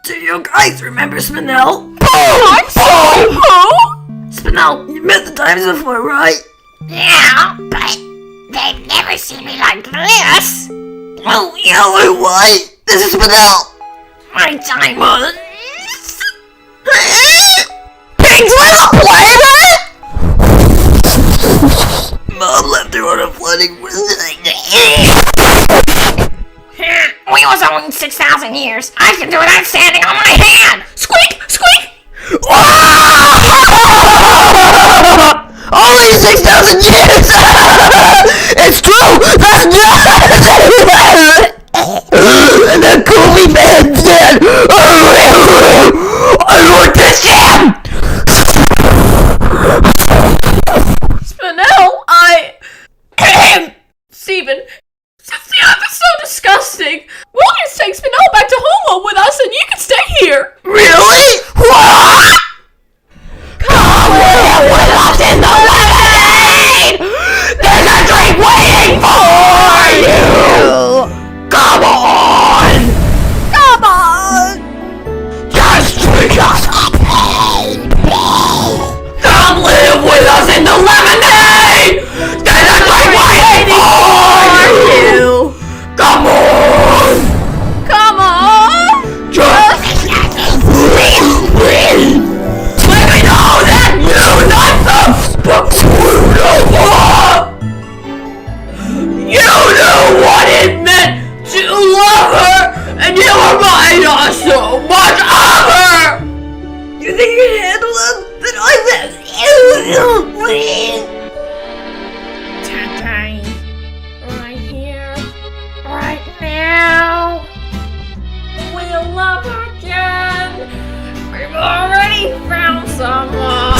Do you guys remember Spinel? I'm sorry, who? Spinel, you met the times before, right? Yeah, but they've never seen me like this. Oh, yellow white. This is Spinel. My diamonds. Pig's little planet? Mom left her on a flooding. We was only 6,000 years. I can do that standing on my hand. Squeak! Squeak! Only 6,000 years! It's true! That's just... And the Goofy Man's dead! I want this jam! Spinel, Steven, since the earth is so disgusting, we'll just take Spinel back to Homeworld with us and you can stay here. Really? What? Come live with us in the lemonade! There's a drink waiting for you! Come on! Come on! Just drink us up! Come live with us in the lemonade! There's a drink waiting for you! Come on! Come on! Just let me know that you're not the screwed up! You knew what it meant to love her, and you remind us so much of her! You think you can handle them? Then I bet you will! Tata, right here, right now. We'll love again. We've already found someone.